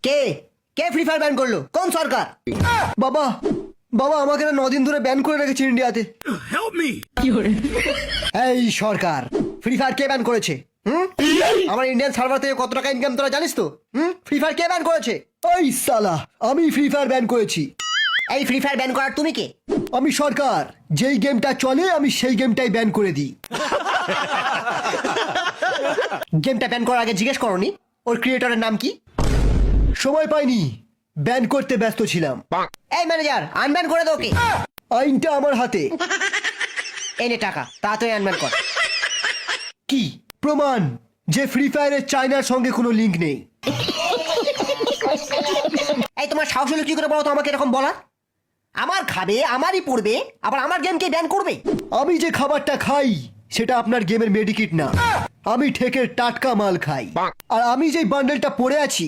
কে কে free fire ban করলো? কোন সরকার? বাবা বাবা আমাকে না 9 দিন ধরে ব্যান করে রেখেছে ইন্ডিয়াতে। এই সরকার, ফ্রি ফায়ার কে ব্যান করেছে? আমার ইন্ডিয়ান সার্ভার থেকে কত টাকা ইনকাম তোরা জানিস তো? ফ্রি ফায়ার কে ব্যান করেছে? ওই সালা, আমি ফ্রি ফায়ার ব্যান করেছি। এই ফ্রি ফায়ার ব্যান করার তুমি কে? আমি সরকার, যেই গেমটা চলে আমি সেই গেমটাই ব্যান করে দিই। গেমটা ব্যান করার আগে জিজ্ঞেস করনি ওর ক্রিয়েটরের নাম কি? সময় পাইনি, ব্যান করতে ব্যস্ত ছিলাম। এই ম্যানেজার, আনব্যান করে দাও। কে? আইনটা আমার হাতে। এনে টাকা, তাড়াতাড়ি আনব্যান কর। কি প্রমাণ যে ফ্রি ফায়ারের চায়নার সঙ্গে কোনো লিংক নেই? এই তোমার সাহস হলো কি করে বলো তো আমাকে এরকম বলার? আমার খাবে, আমারই পড়বে, আবার আমার গেমকে ব্যান করবে? আমি যে খাবারটা খাই সেটা আপনার গেমের মেডিকিট না, আমি ঠেকের টাটকা মাল খাই। আর আমি যে বান্ডেলটা পরে আছি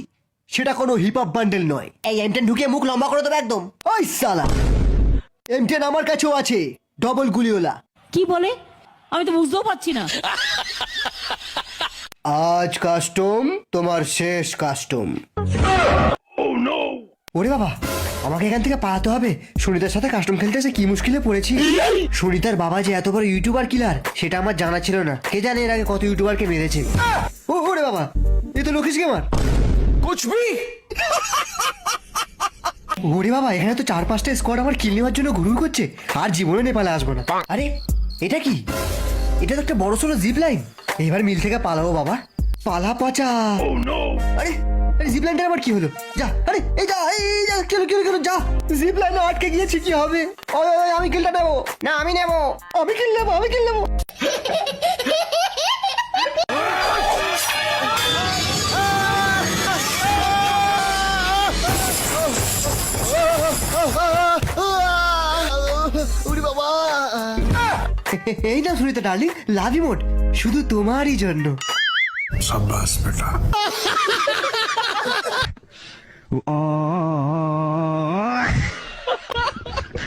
সেটা কোনো হিপ হপ বান্ডেল নয়। এই M10 ঢুকিয়ে মুখ লম্বা করে দেবে একদম। ওই সালা, M10 আমার কাছেও আছে, ডবল গুলিওলা। কি বলে? আমি তো বুঝতেও পারছি না। আজ কাস্টম তোমার শেষ কাস্টম। ওরে বাবা, আমাকে এখান থেকে পালাতে হবে। সুনিতার সাথে কাস্টম খেলতে এসে কি মুশকিলে পড়েছি। সুনিতার বাবা যে এত বড় ইউটিউবার কিলার সেটা আমার জানা ছিল না। কে জানে এর আগে কত ইউটিউবারকে মেরেছে। ওরে বাবা, এ তো লোকেশ গেমার। ওরে বাবা, এখানে তো 4-5টা স্কোয়াড আমার কিল নেওয়ার জন্য ঘুরঘুর করছে। আর জীবনে নেপালে আসবো না। আরে এটা কি? এটা তো একটা বড় সড়ো জিপ লাইন। এবার মিল থেকে পালাবো বাবা, পালা পচা। আরে আরে জিপ লাইনটা আবার কি হলো? যা, আরে এই যা, এই যা, কেন যা, জিপ লাইনে আটকে গিয়েছি, কি হবে? ওই আমি কিলটা নেবো। না আমি নেবো, আমি কিল নেবো। এই না সুনিতা ডার্লিং, লাভ ইমোট শুধু তোমারই জন্য। शाबाश बेटा।